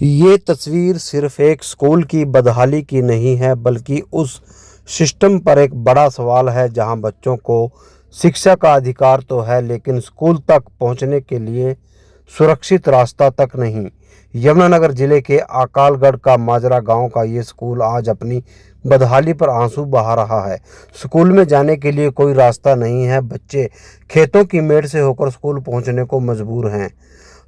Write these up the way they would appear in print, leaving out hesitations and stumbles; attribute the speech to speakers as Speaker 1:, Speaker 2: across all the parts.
Speaker 1: ये तस्वीर सिर्फ एक स्कूल की बदहाली की नहीं है, बल्कि उस सिस्टम पर एक बड़ा सवाल है जहां बच्चों को शिक्षा का अधिकार तो है, लेकिन स्कूल तक पहुंचने के लिए सुरक्षित रास्ता तक नहीं। यमुनानगर जिले के अकालगढ़ का माजरा गांव का ये स्कूल आज अपनी बदहाली पर आंसू बहा रहा है। स्कूल में जाने के लिए कोई रास्ता नहीं है। बच्चे खेतों की मेड़ से होकर स्कूल पहुंचने को मजबूर हैं।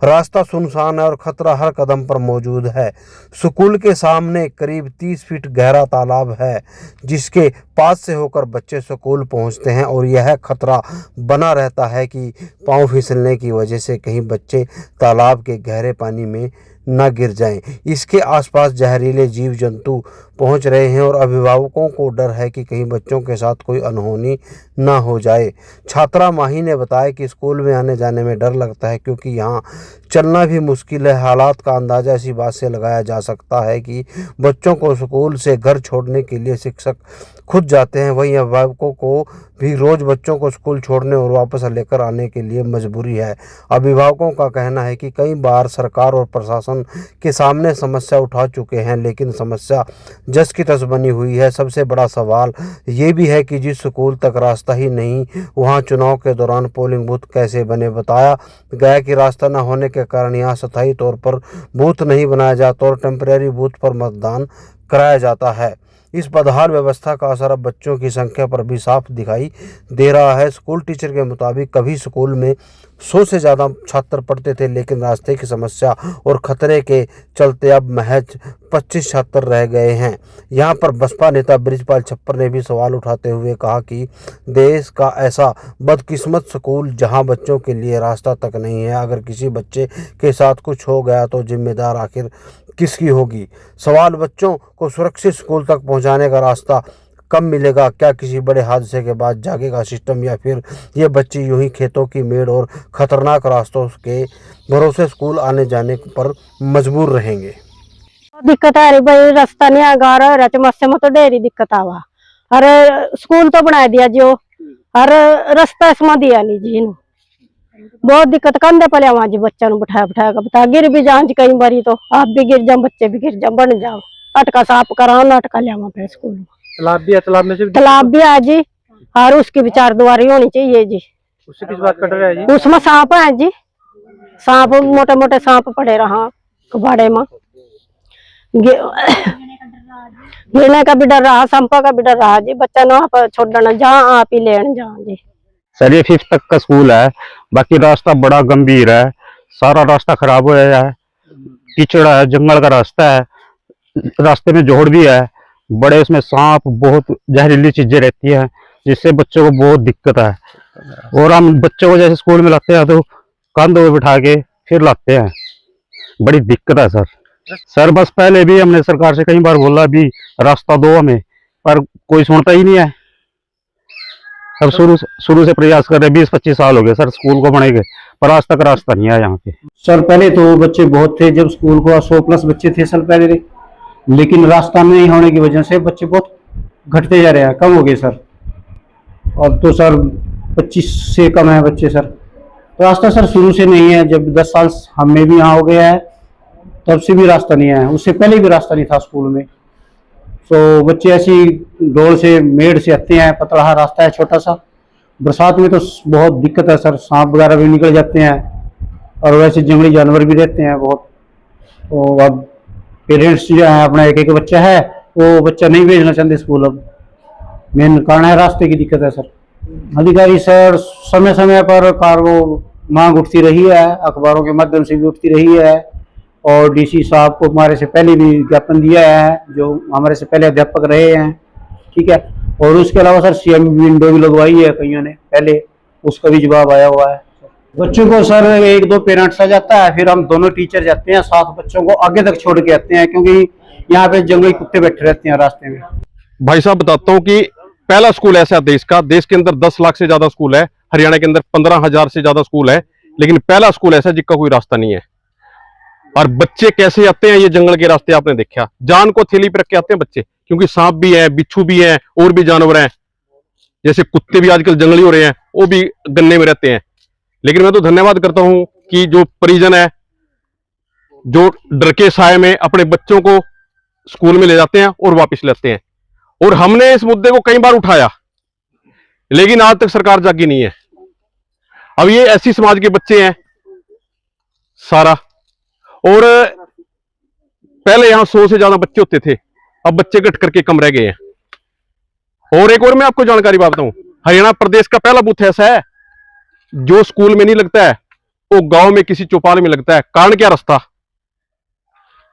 Speaker 1: रास्ता सुनसान है और खतरा हर कदम पर मौजूद है। स्कूल के सामने करीब 30 फीट गहरा तालाब है, जिसके पास से होकर बच्चे स्कूल पहुंचते हैं और यह खतरा बना रहता है कि पांव फिसलने की वजह से कहीं बच्चे तालाब के गहरे पानी में न गिर जाएं। इसके आसपास जहरीले जीव जंतु पहुंच रहे हैं और अभिभावकों को डर है कि कहीं बच्चों के साथ कोई अनहोनी न हो जाए। छात्रा माही ने बताया कि स्कूल में आने जाने में डर लगता है, क्योंकि यहाँ चलना भी मुश्किल है। हालात का अंदाज़ा इसी बात से लगाया जा सकता है कि बच्चों को स्कूल से घर छोड़ने के लिए शिक्षक खुद जाते हैं, वहीं अभिभावकों को भी रोज़ बच्चों को स्कूल छोड़ने और वापस लेकर आने के लिए मजबूरी है। अभिभावकों का कहना है कि कई बार सरकार और प्रशासन के सामने समस्या उठा चुके हैं, लेकिन समस्या जस की तस बनी हुई है। सबसे बड़ा सवाल ये भी है कि जिस स्कूल तक रास्ता ही नहीं, वहाँ चुनाव के दौरान पोलिंग बूथ कैसे बने। बताया गया कि रास्ता न होने के कारण यहाँ स्थायी तौर पर बूथ नहीं बनाया जाता और टेम्परेरी बूथ पर मतदान कराया जाता है। इस बदहाल व्यवस्था का असर अब बच्चों की संख्या पर भी साफ दिखाई दे रहा है। स्कूल टीचर के मुताबिक कभी स्कूल में 100 से ज़्यादा छात्र पढ़ते थे, लेकिन रास्ते की समस्या और खतरे के चलते अब महज 25 छात्र रह गए हैं। यहाँ पर बसपा नेता बृजपाल छप्पर ने भी सवाल उठाते हुए कहा कि देश का ऐसा बदकिस्मत स्कूल जहाँ बच्चों के लिए रास्ता तक नहीं है। अगर किसी बच्चे के साथ कुछ हो गया तो जिम्मेदार आखिर किसकी होगी। सवाल बच्चों को सुरक्षित स्कूल तक पहुंचाने का रास्ता कब मिलेगा? क्या किसी बड़े हादसे के बाद जागेगा सिस्टम, या फिर ये बच्चे यूं ही खेतों की मेड़ और खतरनाक रास्तों के भरोसे स्कूल आने जाने पर मजबूर रहेंगे?
Speaker 2: दिक्कत आ रही भाई, रास्ता नहीं आगा रहा मस्से में तो ढेरी दिक्कत आवा। अरे स्कूल तो बना दिया जो, हर रास्ता इसमें दिया नहीं जी। बहुत दिक्कत कंधे पले आवा जी, बच्चा बिठाया बिठाया बता गिर भी जान जी, कई बारी तो आप भी गिर जाओ, बच्चे भी गिर जाओ, बन जाओ। अटका साफ कराओ ना, अटका लिया फिर स्कूल में।
Speaker 3: तालाब भी है,
Speaker 2: तालाब भी है जी, और उसकी भी 4 दीवारी होनी चाहिए जी।
Speaker 3: उससे किस बात कट रहा है जी?
Speaker 2: उसमें सांप है जी, सांप मोटे मोटे सांप पड़े रहा कबाड़े में। गिरने का भी डर रहा, सांपा का भी डर रहा जी। बच्चा ना आप छोड़ना, जहाँ आप ही लेने जा जी।
Speaker 4: सर ये 5th तक का स्कूल है, बाकी रास्ता बड़ा गंभीर है। सारा रास्ता खराब हो गया है, कीचड़ा है, जंगल का रास्ता है, रास्ते में जोड़ भी है बड़े, उसमें सांप, बहुत जहरीली चीजें रहती हैं, जिससे बच्चों को बहुत दिक्कत है। और हम बच्चों को जैसे स्कूल में लाते हैं तो कंधों पे बिठा के फिर लाते हैं, बड़ी दिक्कत है सर। बस पहले भी हमने सरकार से कई बार बोला भी रास्ता दो हमें, पर कोई सुनता ही नहीं है। अब शुरू से प्रयास कर रहे, 20-25 साल हो गए सर स्कूल को बनेंगे, पर आज तक रास्ता नहीं है यहाँ पे।
Speaker 5: सर पहले तो बच्चे बहुत थे, जब स्कूल को 100+ बच्चे थे साल पहले, लेकिन रास्ता नहीं होने की वजह से बच्चे बहुत घटते जा रहे हैं, कम हो गए सर। अब तो सर 25 से कम है बच्चे सर। रास्ता सर शुरू से नहीं है, जब 10 साल हमें भी यहाँ हो गया है तब से भी रास्ता नहीं है, उससे पहले भी रास्ता नहीं था स्कूल में। तो बच्चे ऐसी डोल से मेड़ से आते हैं, पतला रास्ता है छोटा सा। बरसात में तो बहुत दिक्कत है सर, सांप वगैरह भी निकल जाते हैं और वैसे जंगली जानवर भी रहते हैं बहुत। तो अब पेरेंट्स जो है अपना एक बच्चा है, वो बच्चा नहीं भेजना चाहते स्कूल। अब मेन कारण है रास्ते की दिक्कत है सर। अधिकारी सर समय समय पर वो मांग उठती रही है, अखबारों के माध्यम से भी उठती रही है, और डीसी साहब को हमारे से पहले भी ज्ञापन दिया है, जो हमारे से पहले अध्यापक रहे हैं, ठीक है। और उसके अलावा सर सीएम विंडो भी लगवाई है कईयों ने पहले, उसका भी जवाब आया हुआ है। बच्चों को सर 1-2 पेरेंट्स आ जाता है, फिर हम दोनों टीचर जाते हैं साथ, बच्चों को आगे तक छोड़ के आते हैं, क्योंकि यहाँ पे जंगली कुत्ते बैठे रहते हैं रास्ते में।
Speaker 6: भाई साहब बताता हूँ कि पहला स्कूल ऐसा देश के अंदर 10 लाख से ज्यादा स्कूल है, हरियाणा के अंदर 15,000 से ज्यादा स्कूल है, लेकिन पहला स्कूल ऐसा जिसका कोई रास्ता नहीं है। और बच्चे कैसे आते हैं, ये जंगल के रास्ते आपने देखा, जान को थैली पे रख के आते हैं बच्चे, क्योंकि सांप भी है, बिच्छू भी है, और भी जानवर हैं, जैसे कुत्ते भी आजकल जंगली हो रहे हैं, वो भी गन्ने में रहते हैं। लेकिन मैं तो धन्यवाद करता हूं कि जो परिजन है, जो डर के साए में अपने बच्चों को स्कूल में ले जाते हैं और वापस लेते हैं। और हमने इस मुद्दे को कई बार उठाया, लेकिन आज तक सरकार जागी नहीं है। अब ये ऐसी समाज के बच्चे हैं सारा, और पहले यहां 100 से ज्यादा बच्चे होते थे, अब बच्चे घट करके कम रह गए हैं। और एक और मैं आपको जानकारी बताऊं, हरियाणा प्रदेश का पहला बूथ ऐसा है जो स्कूल में नहीं लगता है, वो गांव में किसी चौपाल में लगता है। कारण क्या? रास्ता।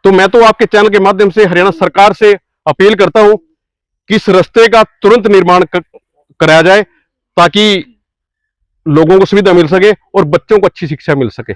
Speaker 6: तो मैं तो आपके चैनल के माध्यम से हरियाणा सरकार से अपील करता हूं कि इस रास्ते का तुरंत निर्माण कराया जाए, ताकि लोगों को सुविधा मिल सके और बच्चों को अच्छी शिक्षा मिल सके।